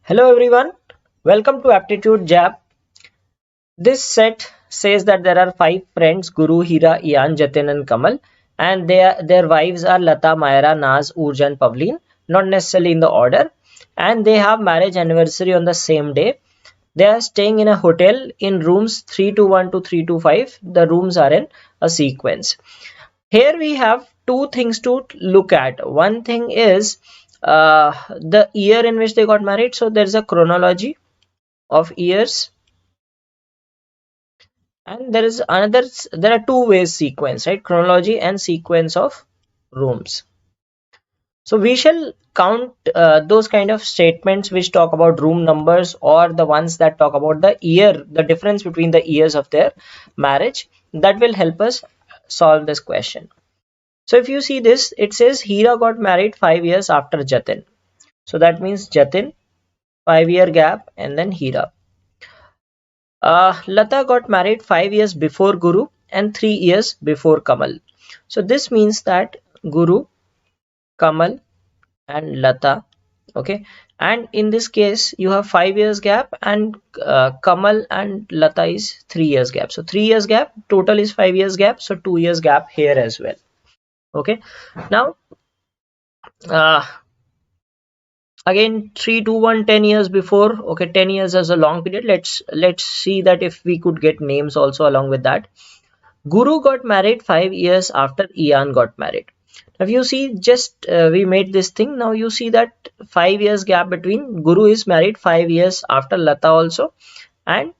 Hello everyone, welcome to Aptitude Jab. This set says that there are five friends Guru, Hira, Ian, Jatin and Kamal, and their wives are Lata, Myra, Naz, Urja and Pavleen, not necessarily in the order, and they have marriage anniversary on the same day. They are staying in a hotel in rooms 321 to 325. The rooms are in a sequence. Here we have two things to look at. One thing is the year in which they got married. So there's a chronology of years, and there are two ways sequence, right? Chronology and sequence of rooms. So we shall count those kind of statements which talk about room numbers, or the ones that talk about the year, the difference between the years of their marriage. That will help us solve this question. So if you see this, it says Hira got married 5 years after Jatin. So that means Jatin, 5 year gap, and then Hira. Lata got married 5 years before Guru and 3 years before Kamal. So this means that Guru, Kamal, and Lata. Okay, and in this case you have 5 years gap, and Kamal and Lata is 3 years gap. So 3 years gap, total is 5 years gap. So 2 years gap here as well. Okay, now uh, again 3 2 1 10 years before. Okay, 10 years as a long period. Let's see that if we could get names also along with that. Guru got married 5 years after Ian got married. Now, if you see, just we made this thing. Now you see that 5 years gap between Guru is married 5 years after Lata also, and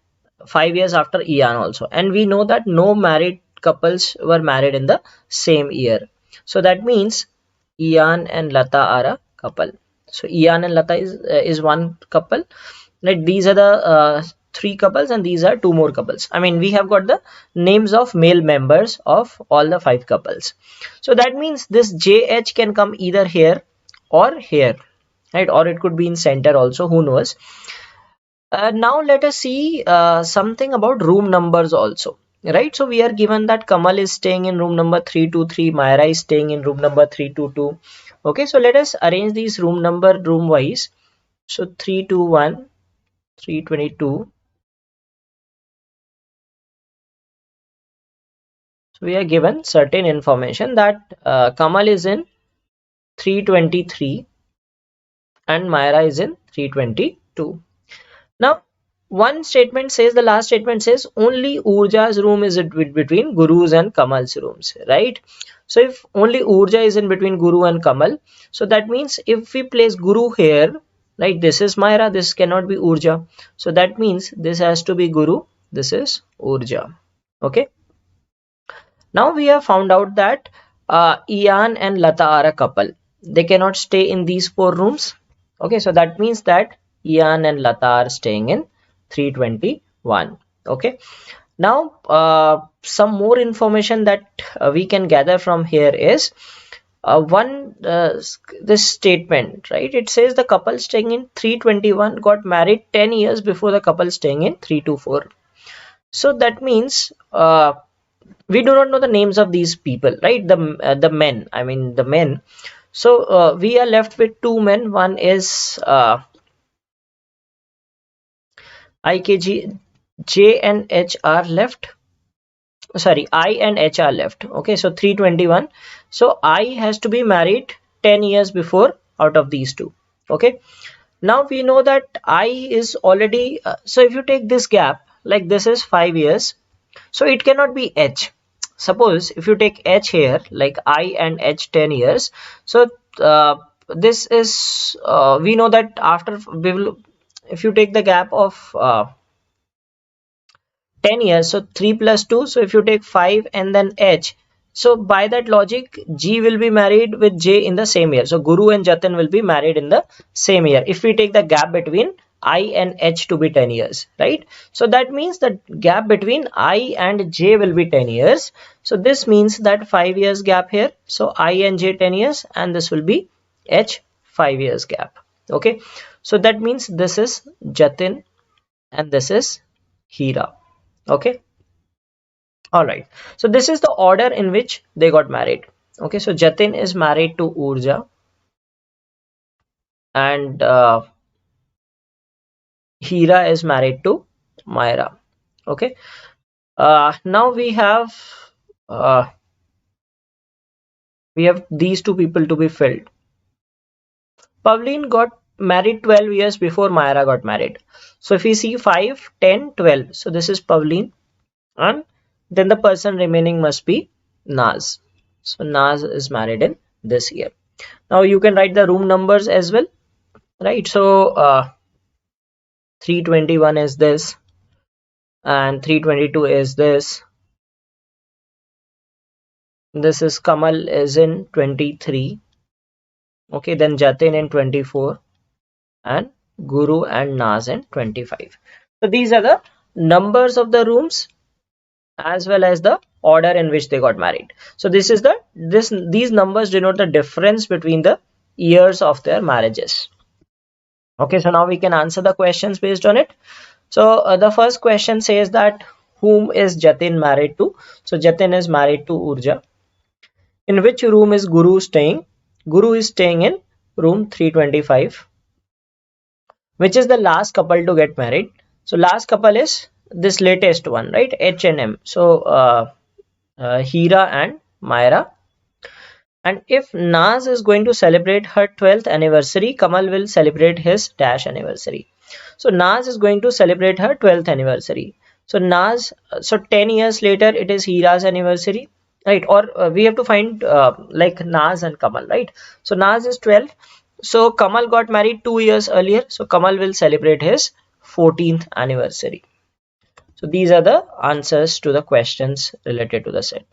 5 years after Ian also. And we know that no married couples were married in the same year. So that means Ian and Lata are a couple. So Ian and Lata is one couple. Like these are the three couples, and these are two more couples. I mean, we have got the names of male members of all the five couples. So that means this JH can come either here or here, right? Or it could be in center also, who knows. Now let us see something about room numbers also, right? So we are given that Kamal is staying in room number 323, Myra is staying in room number 322. Okay, so let us arrange these room number room wise. So 321, 322. So we are given certain information that Kamal is in 323 and Myra is in 322. Now, one statement says, the last statement says only Urja's room is between Guru's and Kamal's rooms, right? So if only Urja is in between Guru and Kamal, so that means if we place Guru here, right, this is Myra, this cannot be Urja. So that means this has to be Guru, this is Urja. Okay. Now we have found out that Ian and Lata are a couple. They cannot stay in these four rooms. Okay, so that means that Ian and Lata are staying in 321. Okay, now some more information that we can gather from here is this statement, right? It says the couple staying in 321 got married 10 years before the couple staying in 324. So that means we do not know the names of these people, right? The men, I mean the men. So we are left with two men. One is IKG, J and H are left. Sorry, I and H are left. Okay, so 321. So I has to be married 10 years before out of these two. Okay, now we know that I is already so if you take this gap, like this is 5 years, so it cannot be H. Suppose if you take H here, like I and H 10 years, so this is we know that after we will, if you take the gap of 10 years, so 3 plus 2, so if you take 5 and then H, so by that logic G will be married with J in the same year. So Guru and Jatin will be married in the same year if we take the gap between I and H to be 10 years, right? So that means the gap between I and J will be 10 years. So this means that 5 years gap here. So I and J 10 years, and this will be H 5 years gap. Okay, so that means this is Jatin and this is Hira. Okay, all right, so this is the order in which they got married. Okay, so Jatin is married to Urja, and Hira is married to Myra. Okay. Now uh, we have these two people to be filled. Pavleen got married 12 years before Myra got married. So if we see 5, 10, 12, so this is Pavleen, and then the person remaining must be Naz. So Naz is married in this year. Now you can write the room numbers as well, right? So 321 is this, and 322 is this. This is Kamal is in 23. Okay, then Jatin in 24, and Guru and Naz in 25. So these are the numbers of the rooms as well as the order in which they got married. So these numbers denote the difference between the years of their marriages. Okay, so now we can answer the questions based on it. So the first question says that whom is Jatin married to? So Jatin is married to Urja. In which room is Guru staying? Guru is staying in room 325. Which is the last couple to get married? So last couple is this latest one, right? H and M. So Hira and Myra. And if Naz is going to celebrate her 12th anniversary, Kamal will celebrate his dash anniversary. So Naz is going to celebrate her 12th anniversary. So so 10 years later, it is Hira's anniversary, right? Or we have to find like Naz and Kamal, right? So Naz is 12. So Kamal got married 2 years earlier. So Kamal will celebrate his 14th anniversary. So these are the answers to the questions related to the set.